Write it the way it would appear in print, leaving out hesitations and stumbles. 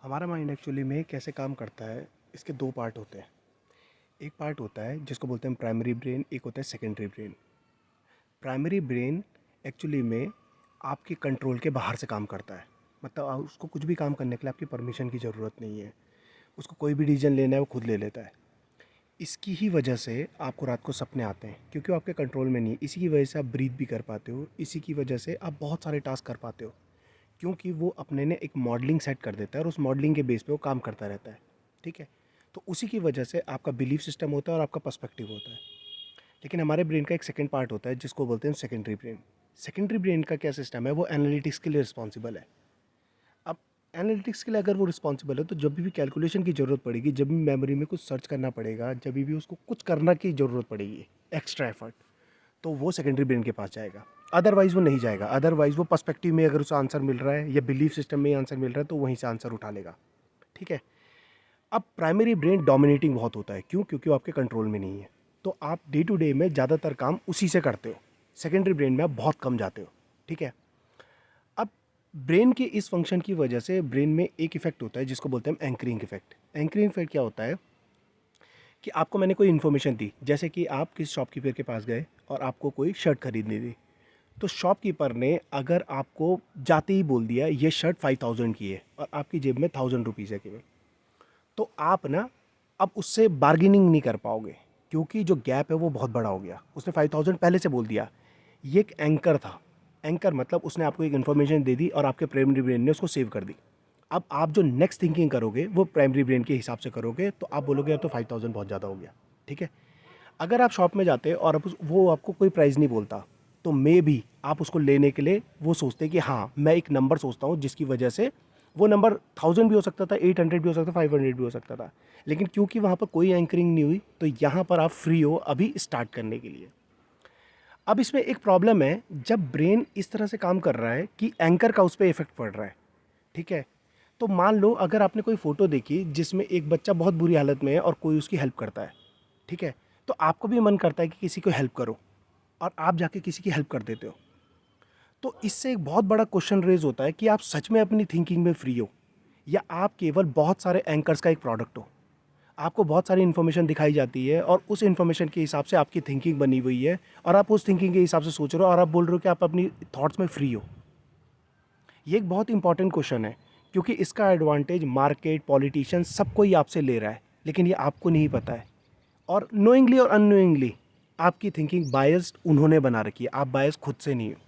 हमारा mind actually में कैसे काम करता है, इसके दो पार्ट होते हैं। एक पार्ट होता है जिसको बोलते हैं प्राइमरी ब्रेन, एक होता है secondary brain. Primary brain actually में आपके कंट्रोल के बाहर से काम करता है। मतलब उसको कुछ भी काम करने के लिए आपकी परमिशन की ज़रूरत नहीं है। उसको कोई भी डिसीजन लेना है वो खुद ले लेता है। इसकी ही वजह से आपको रात को सपने आते हैं, क्योंकि वो आपके कंट्रोल में नहीं है। इसी की वजह से आप ब्रीथ भी कर पाते हो, इसी की वजह से आप बहुत सारे टास्क कर पाते हो, क्योंकि वो अपने ने एक मॉडलिंग सेट कर देता है और उस मॉडलिंग के बेस पे वो काम करता रहता है। ठीक है। तो उसी की वजह से आपका बिलीफ सिस्टम होता है और आपका पर्सपेक्टिव होता है। लेकिन हमारे ब्रेन का एक सेकंड पार्ट होता है जिसको बोलते हैं सेकेंडरी ब्रेन। सेकेंडरी ब्रेन का क्या सिस्टम है, वो एनालिटिक्स के लिए रिस्पॉन्सिबल है। अब एनालिटिक्स के लिए अगर वो रिस्पॉन्सिबल है तो जब भी कैलकुलेशन की ज़रूरत पड़ेगी, जब भी मेमोरी में कुछ सर्च करना पड़ेगा, जब भी उसको कुछ करना की ज़रूरत पड़ेगी, एक्स्ट्रा एफर्ट, तो वो सेकेंडरी ब्रेन के पास जाएगा। अदरवाइज़ वो नहीं जाएगा। अदरवाइज़ वो पर्सपेक्टिव में अगर उसे आंसर मिल रहा है या बिलीफ सिस्टम में आंसर मिल रहा है तो वहीं से आंसर उठा लेगा। ठीक है। अब प्राइमरी ब्रेन डोमिनेटिंग बहुत होता है। क्यों? क्योंकि वो आपके कंट्रोल में नहीं है। तो आप डे टू डे में ज़्यादातर काम उसी से करते हो। सेकेंडरी ब्रेन में आप बहुत कम जाते हो। ठीक है। अब ब्रेन के इस फंक्शन की वजह से ब्रेन में एक इफेक्ट होता है जिसको बोलते हैं एंकरिंग इफेक्ट। एंकरिंग इफेक्ट क्या होता है कि आपको मैंने कोई इन्फॉर्मेशन दी, जैसे कि आप किस शॉपकीपर के पास गए और आपको कोई शर्ट खरीदनी थी। तो शॉपकीपर ने अगर आपको जाते ही बोल दिया ये शर्ट 5000 की है और आपकी जेब में 1000 रुपीज़ है केवल, तो आप ना अब उससे बार्गेनिंग नहीं कर पाओगे, क्योंकि जो गैप है वो बहुत बड़ा हो गया। उसने 5000 पहले से बोल दिया। ये एक एंकर था। एंकर मतलब उसने आपको एक इन्फॉर्मेशन दे दी और आपके प्राइमरी ब्रेन ने उसको सेव कर दी। अब आप जो नेक्स्ट थिंकिंग करोगे वो प्राइमरी ब्रेन के हिसाब से करोगे, तो आप बोलोगे यार तो 5000 बहुत ज़्यादा हो गया। ठीक है। अगर आप शॉप में जाते और आप वो आपको कोई प्राइस नहीं बोलता, तो मे भी आप उसको लेने के लिए वो सोचते कि हाँ मैं एक नंबर सोचता हूँ जिसकी वजह से वो नंबर 1000 भी हो सकता था, 800 भी हो सकता था, 500 भी हो सकता था। लेकिन क्योंकि वहाँ पर कोई एंकरिंग नहीं हुई तो यहाँ पर आप फ्री हो अभी स्टार्ट करने के लिए। अब इसमें एक प्रॉब्लम है, जब ब्रेन इस तरह से काम कर रहा है कि एंकर का उस पर इफेक्ट पड़ रहा है। ठीक है। तो मान लो अगर आपने कोई फ़ोटो देखी जिसमें एक बच्चा बहुत बुरी हालत में है और कोई उसकी हेल्प करता है। ठीक है। तो आपको भी मन करता है कि किसी को हेल्प करो और आप जाके किसी की हेल्प कर देते हो। तो इससे एक बहुत बड़ा क्वेश्चन रेज होता है कि आप सच में अपनी थिंकिंग में फ्री हो या आप केवल बहुत सारे एंकर्स का एक प्रोडक्ट हो। आपको बहुत सारी इन्फॉर्मेशन दिखाई जाती है और उस इन्फॉर्मेशन के हिसाब से आपकी थिंकिंग बनी हुई है और आप उस थिंकिंग के हिसाब से सोच रहे हो और आप बोल रहे हो कि आप अपनी थॉट्स में फ्री हो। ये एक बहुत इंपॉर्टेंट क्वेश्चन है, क्योंकि इसका एडवांटेज मार्केट, पॉलिटिशियन सब कोई आपसे ले रहा है, लेकिन ये आपको नहीं पता है। और नोइंगली और अननोइंगली आपकी थिंकिंग बायस्ड उन्होंने बना रखी है, आप बायस खुद से नहीं हो।